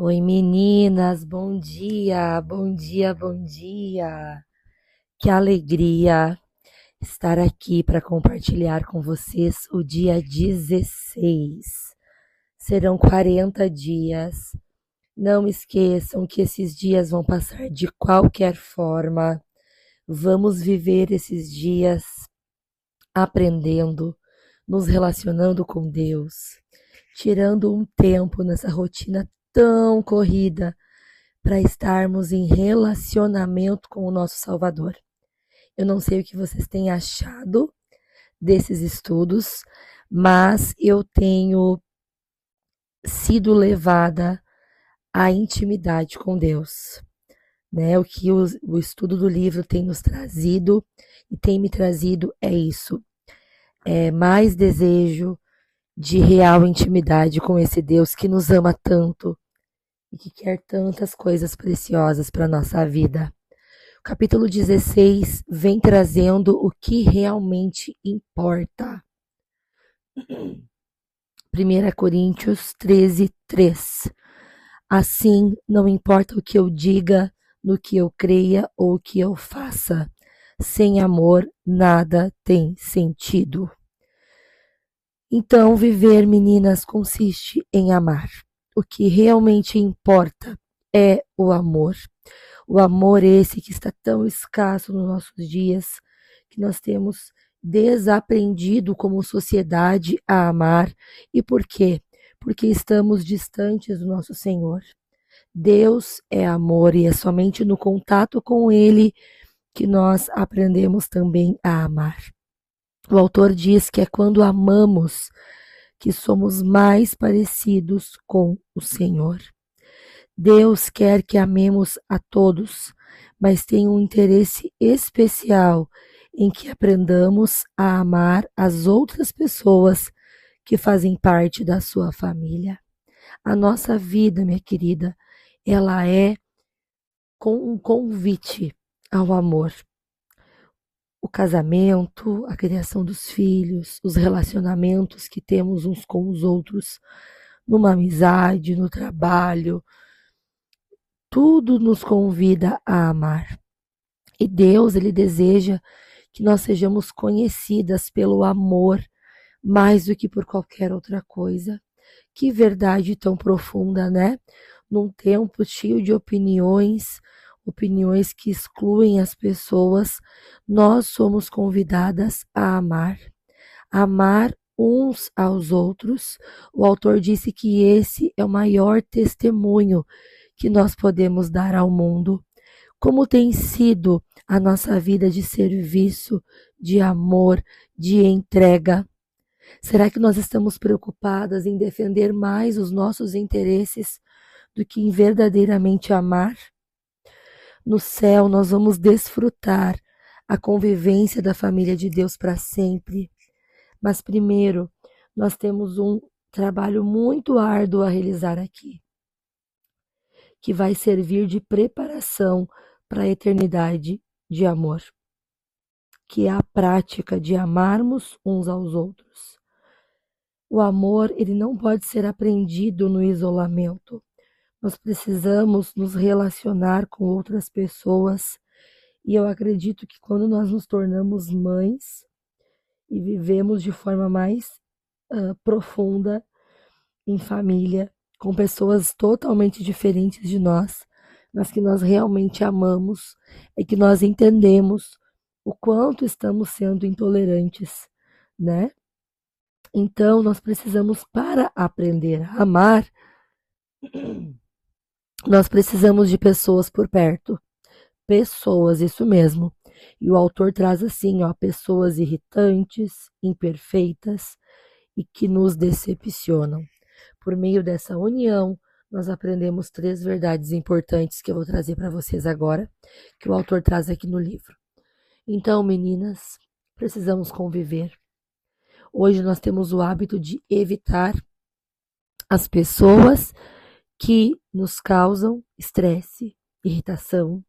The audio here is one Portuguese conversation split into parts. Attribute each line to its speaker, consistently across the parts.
Speaker 1: Oi meninas, bom dia, bom dia, bom dia. Que alegria estar aqui para compartilhar com vocês o dia 16. Serão 40 dias. Não esqueçam que esses dias vão passar de qualquer forma. Vamos viver esses dias aprendendo, nos relacionando com Deus, tirando um tempo nessa rotina tão corrida para estarmos em relacionamento com o nosso Salvador. Eu não sei o que vocês têm achado desses estudos, mas eu tenho sido levada à intimidade com Deus, né? O que o estudo do livro tem nos trazido e tem me trazido é isso, é mais desejo de real intimidade com esse Deus que nos ama tanto e que quer tantas coisas preciosas para a nossa vida. O capítulo 16 vem trazendo o que realmente importa. 1 Coríntios 13, 3. Assim, não importa o que eu diga, no que eu creia ou o que eu faça. Sem amor, nada tem sentido. Então, viver, meninas, consiste em amar. O que realmente importa é o amor. O amor esse que está tão escasso nos nossos dias, que nós temos desaprendido como sociedade a amar. E por quê? Porque estamos distantes do nosso Senhor. Deus é amor e é somente no contato com Ele que nós aprendemos também a amar. O autor diz que é quando amamos que somos mais parecidos com o Senhor. Deus quer que amemos a todos, mas tem um interesse especial em que aprendamos a amar as outras pessoas que fazem parte da sua família. A nossa vida, minha querida, ela é com um convite ao amor. O casamento, a criação dos filhos, os relacionamentos que temos uns com os outros, numa amizade, no trabalho, tudo nos convida a amar. E Deus, Ele deseja que nós sejamos conhecidas pelo amor mais do que por qualquer outra coisa. Que verdade tão profunda, né? Num tempo cheio de opiniões que excluem as pessoas, nós somos convidadas a amar. Amar uns aos outros. O autor disse que esse é o maior testemunho que nós podemos dar ao mundo. Como tem sido a nossa vida de serviço, de amor, de entrega? Será que nós estamos preocupadas em defender mais os nossos interesses do que em verdadeiramente amar? No céu, nós vamos desfrutar a convivência da família de Deus para sempre. Mas primeiro, nós temos um trabalho muito árduo a realizar aqui, que vai servir de preparação para a eternidade de amor, que é a prática de amarmos uns aos outros. O amor, ele não pode ser aprendido no isolamento. Nós precisamos nos relacionar com outras pessoas. E eu acredito que quando nós nos tornamos mães e vivemos de forma mais profunda em família, com pessoas totalmente diferentes de nós, mas que nós realmente amamos, é que nós entendemos o quanto estamos sendo intolerantes, né? Então, nós precisamos, para aprender a amar, nós precisamos de pessoas por perto. Pessoas, isso mesmo. E o autor traz assim, ó, pessoas irritantes, imperfeitas e que nos decepcionam. Por meio dessa união, nós aprendemos 3 verdades importantes que eu vou trazer para vocês agora, que o autor traz aqui no livro. Então, meninas, precisamos conviver. Hoje nós temos o hábito de evitar as pessoas que nos causam estresse, irritação,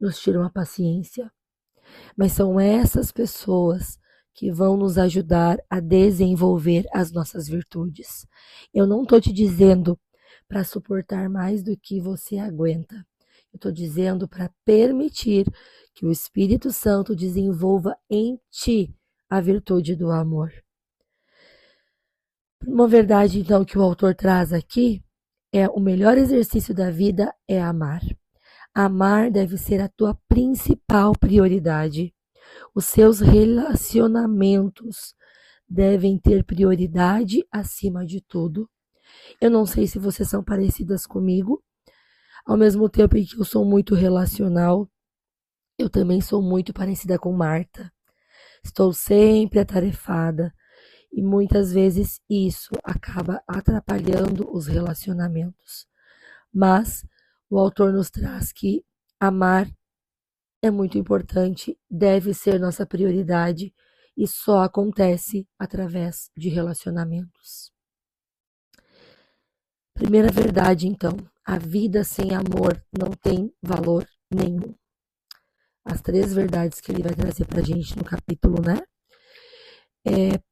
Speaker 1: nos tiram a paciência. Mas são essas pessoas que vão nos ajudar a desenvolver as nossas virtudes. Eu não estou te dizendo para suportar mais do que você aguenta. Eu estou dizendo para permitir que o Espírito Santo desenvolva em ti a virtude do amor. Uma verdade, então, que o autor traz aqui é: o melhor exercício da vida é amar. Amar deve ser a tua principal prioridade. Os seus relacionamentos devem ter prioridade acima de tudo. Eu não sei se vocês são parecidas comigo. Ao mesmo tempo em que eu sou muito relacional, eu também sou muito parecida com Marta. Estou sempre atarefada e muitas vezes isso acaba atrapalhando os relacionamentos. Mas o autor nos traz que amar é muito importante, deve ser nossa prioridade e só acontece através de relacionamentos. Primeira verdade, então: a vida sem amor não tem valor nenhum. As 3 verdades que ele vai trazer para a gente no capítulo, né?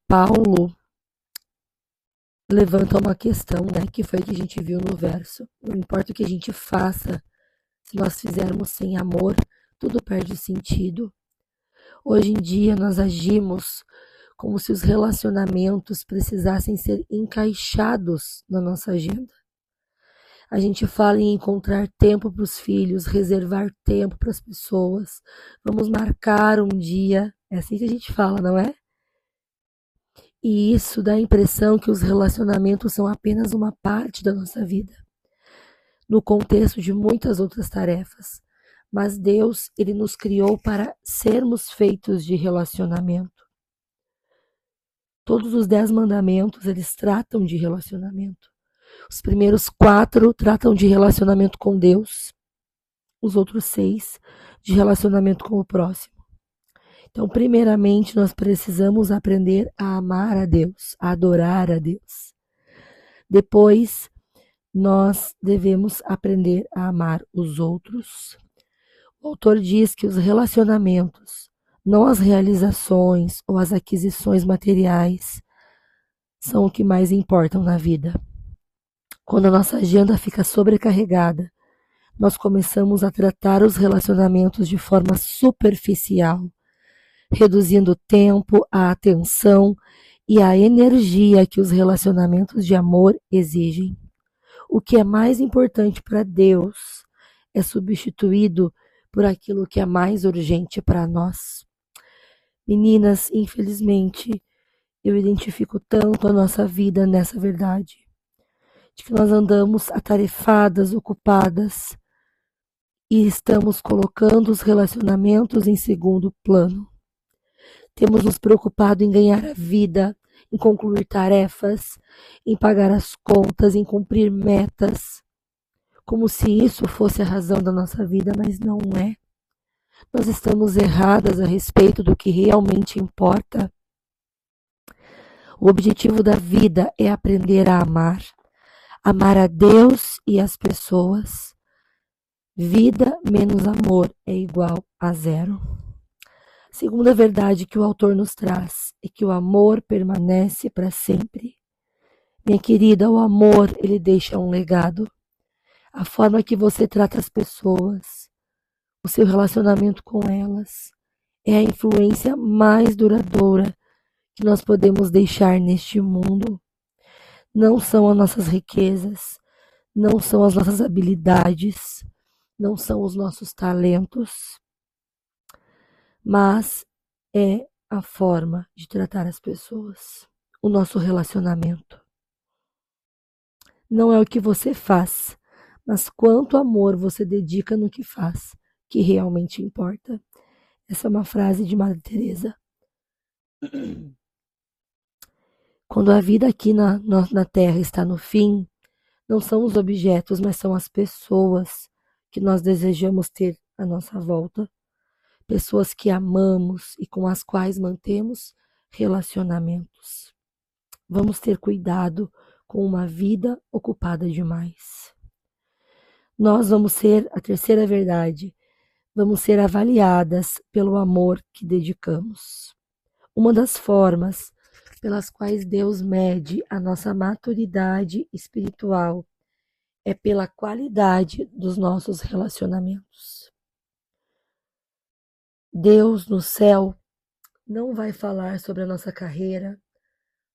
Speaker 1: Paulo levanta uma questão, né? Que foi que a gente viu no verso. Não importa o que a gente faça, se nós fizermos sem amor, tudo perde sentido. Hoje em dia nós agimos como se os relacionamentos precisassem ser encaixados na nossa agenda. A gente fala em encontrar tempo para os filhos, reservar tempo para as pessoas. Vamos marcar um dia. É assim que a gente fala, não é? E isso dá a impressão que os relacionamentos são apenas uma parte da nossa vida, no contexto de muitas outras tarefas. Mas Deus, Ele nos criou para sermos feitos de relacionamento. Todos os 10 mandamentos, eles tratam de relacionamento. Os primeiros 4 tratam de relacionamento com Deus. Os outros 6 de relacionamento com o próximo. Então, primeiramente, nós precisamos aprender a amar a Deus, a adorar a Deus. Depois, nós devemos aprender a amar os outros. O autor diz que os relacionamentos, não as realizações ou as aquisições materiais, são o que mais importam na vida. Quando a nossa agenda fica sobrecarregada, nós começamos a tratar os relacionamentos de forma superficial, reduzindo o tempo, a atenção e a energia que os relacionamentos de amor exigem. O que é mais importante para Deus é substituído por aquilo que é mais urgente para nós. Meninas, infelizmente, eu identifico tanto a nossa vida nessa verdade, de que nós andamos atarefadas, ocupadas, e estamos colocando os relacionamentos em segundo plano. Temos nos preocupado em ganhar a vida, em concluir tarefas, em pagar as contas, em cumprir metas, como se isso fosse a razão da nossa vida, mas não é. Nós estamos erradas a respeito do que realmente importa. O objetivo da vida é aprender a amar a Deus e as pessoas. Vida menos amor é igual a 0. Segunda verdade que o autor nos traz é que o amor permanece para sempre. Minha querida, o amor, ele deixa um legado. A forma que você trata as pessoas, o seu relacionamento com elas, é a influência mais duradoura que nós podemos deixar neste mundo. Não são as nossas riquezas, não são as nossas habilidades, não são os nossos talentos, mas é a forma de tratar as pessoas, o nosso relacionamento. Não é o que você faz, mas quanto amor você dedica no que faz, que realmente importa. Essa é uma frase de Madre Teresa. Quando a vida aqui na Terra está no fim, não são os objetos, mas são as pessoas que nós desejamos ter à nossa volta. Pessoas que amamos e com as quais mantemos relacionamentos. Vamos ter cuidado com uma vida ocupada demais. Nós vamos ser, a terceira verdade, vamos ser avaliadas pelo amor que dedicamos. Uma das formas pelas quais Deus mede a nossa maturidade espiritual é pela qualidade dos nossos relacionamentos. Deus no céu não vai falar sobre a nossa carreira,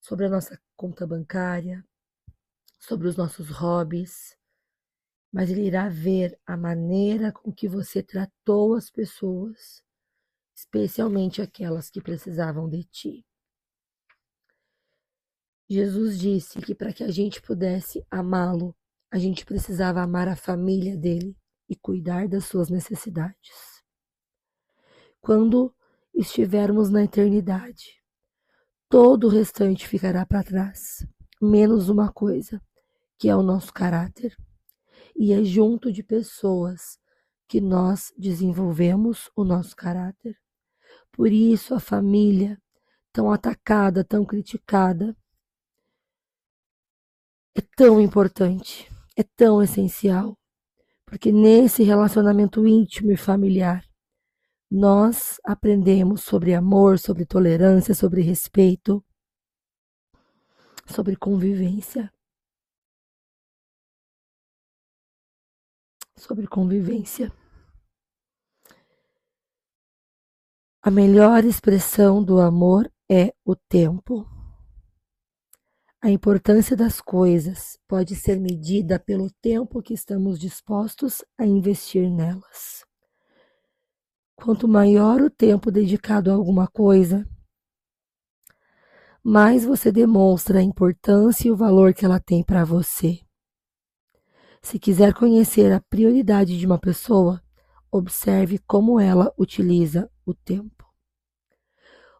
Speaker 1: sobre a nossa conta bancária, sobre os nossos hobbies, mas Ele irá ver a maneira com que você tratou as pessoas, especialmente aquelas que precisavam de ti. Jesus disse que para que a gente pudesse amá-lo, a gente precisava amar a família dele e cuidar das suas necessidades. Quando estivermos na eternidade, todo o restante ficará para trás, menos uma coisa, que é o nosso caráter. E é junto de pessoas que nós desenvolvemos o nosso caráter. Por isso a família, tão atacada, tão criticada, é tão importante, é tão essencial, porque nesse relacionamento íntimo e familiar, nós aprendemos sobre amor, sobre tolerância, sobre respeito, sobre convivência. Sobre convivência. A melhor expressão do amor é o tempo. A importância das coisas pode ser medida pelo tempo que estamos dispostos a investir nelas. Quanto maior o tempo dedicado a alguma coisa, mais você demonstra a importância e o valor que ela tem para você. Se quiser conhecer a prioridade de uma pessoa, observe como ela utiliza o tempo.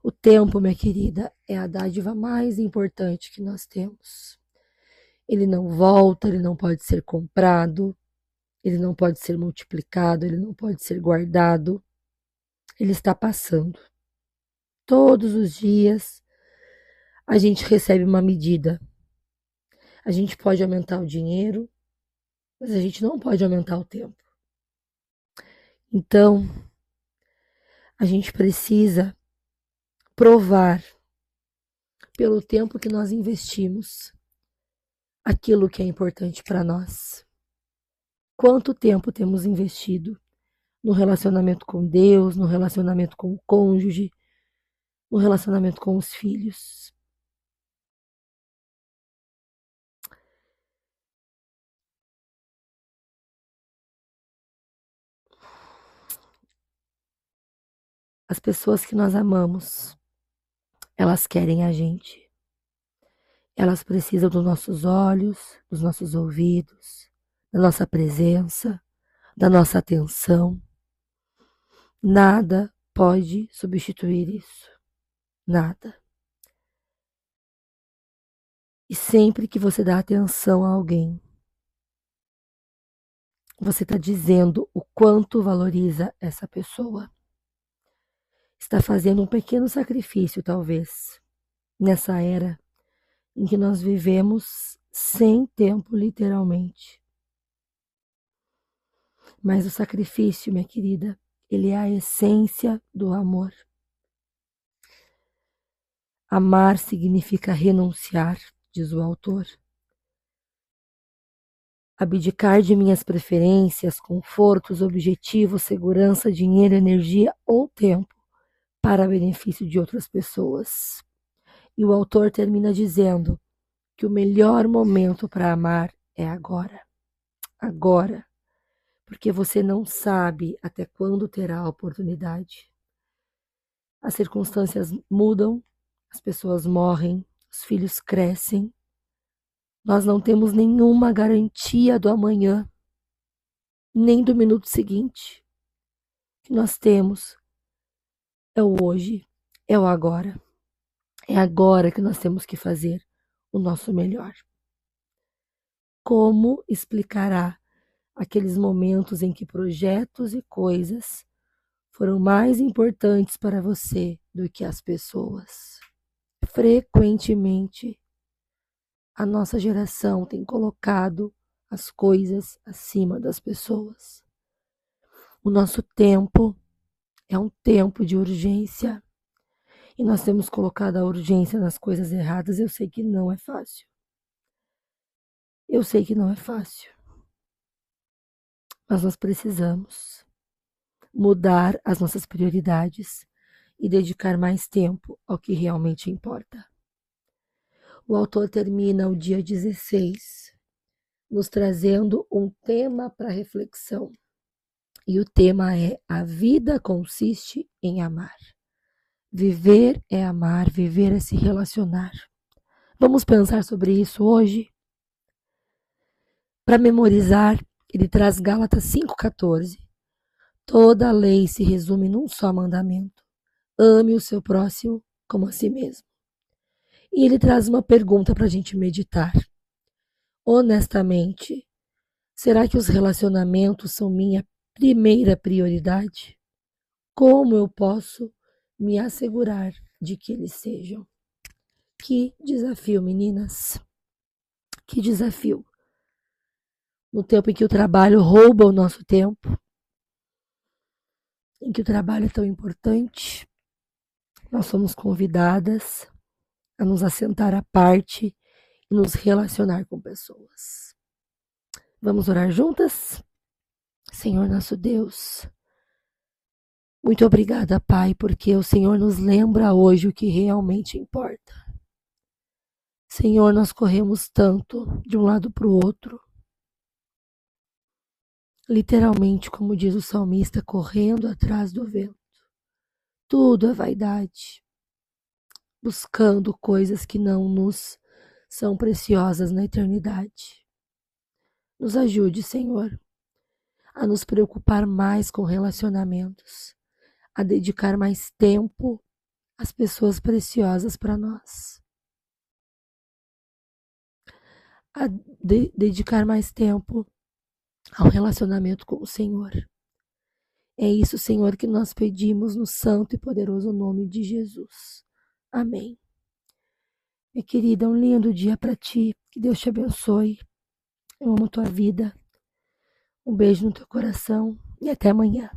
Speaker 1: O tempo, minha querida, é a dádiva mais importante que nós temos. Ele não volta, ele não pode ser comprado, ele não pode ser multiplicado, ele não pode ser guardado. Ele está passando. Todos os dias a gente recebe uma medida. A gente pode aumentar o dinheiro, mas a gente não pode aumentar o tempo. Então, a gente precisa provar, pelo tempo que nós investimos, aquilo que é importante para nós. Quanto tempo temos investido no relacionamento com Deus, no relacionamento com o cônjuge, no relacionamento com os filhos? As pessoas que nós amamos, elas querem a gente. Elas precisam dos nossos olhos, dos nossos ouvidos, da nossa presença, da nossa atenção. Nada pode substituir isso. Nada. E sempre que você dá atenção a alguém, você está dizendo o quanto valoriza essa pessoa. Está fazendo um pequeno sacrifício, talvez, nessa era em que nós vivemos sem tempo, literalmente. Mas o sacrifício, minha querida, ele é a essência do amor. Amar significa renunciar, diz o autor. Abdicar de minhas preferências, confortos, objetivos, segurança, dinheiro, energia ou tempo para benefício de outras pessoas. E o autor termina dizendo que o melhor momento para amar é agora. Agora. Porque você não sabe até quando terá a oportunidade. As circunstâncias mudam, as pessoas morrem, os filhos crescem. Nós não temos nenhuma garantia do amanhã, nem do minuto seguinte. O que nós temos é o hoje, é o agora. É agora que nós temos que fazer o nosso melhor. Como explicará aqueles momentos em que projetos e coisas foram mais importantes para você do que as pessoas? Frequentemente, a nossa geração tem colocado as coisas acima das pessoas. O nosso tempo é um tempo de urgência. E nós temos colocado a urgência nas coisas erradas. Eu sei que não é fácil. Eu sei que não é fácil. mas nós precisamos mudar as nossas prioridades e dedicar mais tempo ao que realmente importa. O autor termina o dia 16 nos trazendo um tema para reflexão. E o tema é: a vida consiste em amar. Viver é amar, viver é se relacionar. Vamos pensar sobre isso hoje? Para memorizar, ele traz Gálatas 5,14. Toda a lei se resume num só mandamento: ame o seu próximo como a si mesmo. E ele traz uma pergunta para a gente meditar. Honestamente, será que os relacionamentos são minha primeira prioridade? Como eu posso me assegurar de que eles sejam? Que desafio, meninas! Que desafio! No tempo em que o trabalho rouba o nosso tempo, em que o trabalho é tão importante, nós somos convidadas a nos assentar à parte e nos relacionar com pessoas. Vamos orar juntas? Senhor nosso Deus, muito obrigada, Pai, porque o Senhor nos lembra hoje o que realmente importa. Senhor, nós corremos tanto de um lado para o outro, literalmente, como diz o salmista, correndo atrás do vento. Tudo é vaidade, buscando coisas que não nos são preciosas na eternidade. Nos ajude, Senhor, a nos preocupar mais com relacionamentos, a dedicar mais tempo às pessoas preciosas para nós, a dedicar mais tempo ao relacionamento com o Senhor. É isso, Senhor, que nós pedimos no santo e poderoso nome de Jesus. Amém. Minha querida, um lindo dia para ti. Que Deus te abençoe. Eu amo a tua vida. Um beijo no teu coração e até amanhã.